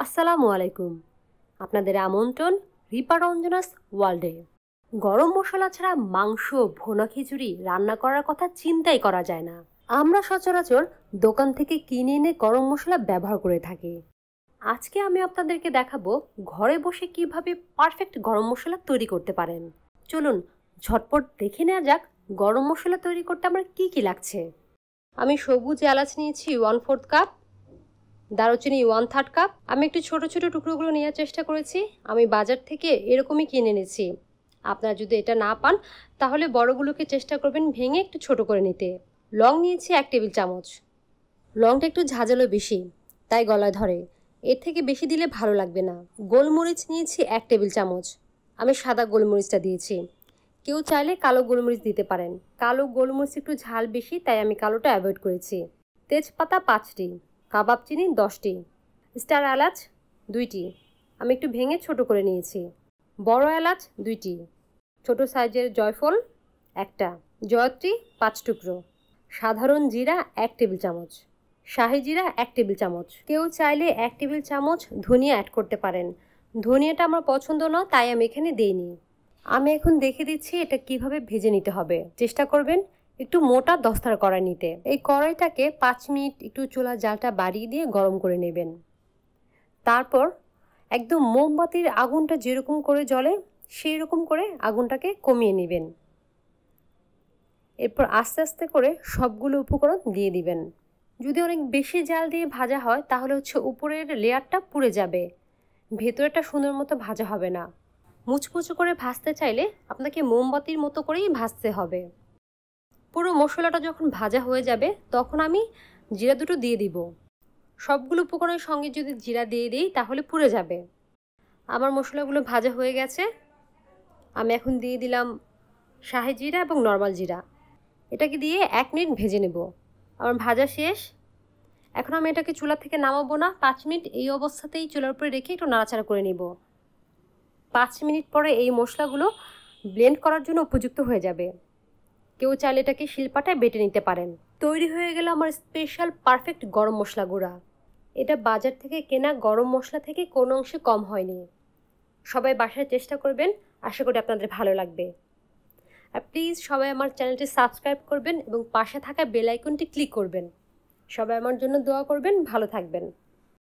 আসসালামু আলাইকুম। আপনাদের আমন্ত্রণ রিপা রঞ্জনাস ওয়ার্ল্ডে। গরম মশলা ছাড়া মাংস, ভুনা খিচুড়ি রান্না করার কথা চিন্তাই করা যায় না। আমরা সচরাচর দোকান থেকে কিনে এনে গরম মশলা ব্যবহার করে থাকি। আজকে আমি আপনাদেরকে দেখাবো ঘরে বসে কিভাবে পারফেক্ট গরম মশলা তৈরি করতে পারেন। চলুন ঝটপট দেখে নেওয়া যাক গরম মশলা তৈরি করতে আমার কি কি লাগছে। আমি সবুজ এলাচ নিয়েছি 1/4 কাপ, দারুচিনি 1/3 কাপ। আমি একটু ছোট ছোট টুকরোগুলো নেওয়ার চেষ্টা করেছি। আমি বাজার থেকে এরকমই কিনে এনেছি। আপনারা যদি এটা না পান তাহলে বড়গুলোকে চেষ্টা করবেন ভেঙে একটু ছোট করে নিতে। লং নিয়েছি 1 টেবিল চামচ। লংটা একটু ঝাঁঝালো বেশি, তাই গলায় ধরে, এর থেকে বেশি দিলে ভালো লাগবে না। গোলমরিচ নিয়েছি 1 টেবিল চামচ। আমি সাদা গোলমরিচটা দিয়েছি, কেউ চাইলে কালো গোলমরিচ দিতে পারেন। কালো গোলমরিচ একটু ঝাল বেশি, তাই আমি কালোটা অ্যাভয়েড করেছি। তেজপাতা 5টি, কাবাব চিনি 10টি, স্টার এলাচ 2টি, আমি একটু ভেঙে ছোট করে নিয়েছি। বড় এলাচ 2টি, ছোট সাইজের জয়ফল 1টা, জয়ত্রী 5 টুকরো, সাধারণ জিরা 1 টেবিল চামচ, শাহি জিরা 1 টেবিল চামচ। কেউ চাইলে 1 টেবিল চামচ ধনিয়া অ্যাড করতে পারেন। ধনিয়াটা আমার পছন্দ না, তাই আমি এখানে দিইনি। আমি এখন দেখে দিচ্ছি এটা কিভাবে ভেজে নিতে হবে। চেষ্টা করবেন একটু মোটা দস্তার কড়াই নিতে। এই কড়াইটাকে 5 মিনিট একটু চুলার জালটা বাড়িয়ে দিয়ে গরম করে নেবেন। তারপর একদম মোমবাতির আগুনটা যেরকম করে জ্বলে সেই রকম করে আগুনটাকে কমিয়ে নেবেন। এরপর আস্তে আস্তে করে সবগুলো উপকরণ দিয়ে দিবেন। যদি অনেক বেশি জাল দিয়ে ভাজা হয় তাহলে উপরের লেয়ারটা পুড়ে যাবে, ভেতরেটা সুন্দর মতো ভাজা হবে না। মুচমুচো করে ভাজতে চাইলে আপনাকে মোমবাতির মতো করেই ভাজতে হবে। পুরো মশলাটা যখন ভাজা হয়ে যাবে তখন আমি জিরা দুটো দিয়ে দিব। সবগুলো উপকরণের সঙ্গে যদি জিরা দিয়ে দিই তাহলে পুড়ে যাবে। আমার মশলাগুলো ভাজা হয়ে গেছে। আমি এখন দিয়ে দিলাম শাহি জিরা এবং নর্মাল জিরা। এটাকে দিয়ে 1 মিনিট ভেজে নেব। আমার ভাজা শেষ। এখন আমি এটাকে চুলা থেকে নামাবো না, 5 মিনিট এই অবস্থাতেই চুলার উপরে রেখে একটু নাড়াচাড়া করে নিব। 5 মিনিট পরে এই মশলাগুলো ব্লেন্ড করার জন্য উপযুক্ত হয়ে যাবে। কেউ চাইলে এটাকে শিলপাটায় বেটে নিতে পারেন। তৈরি হয়ে গেল আমার স্পেশাল পারফেক্ট গরম মশলা গুঁড়া। এটা বাজার থেকে কেনা গরম মশলা থেকে কোনো অংশে কম হয়নি। সবাই বাসায় চেষ্টা করবেন, আশা করি আপনাদের ভালো লাগবে। আর প্লিজ সবাই আমার চ্যানেলটি সাবস্ক্রাইব করবেন এবং পাশে থাকা বেল আইকনটি ক্লিক করবেন। সবাই আমার জন্য দোয়া করবেন। ভালো থাকবেন।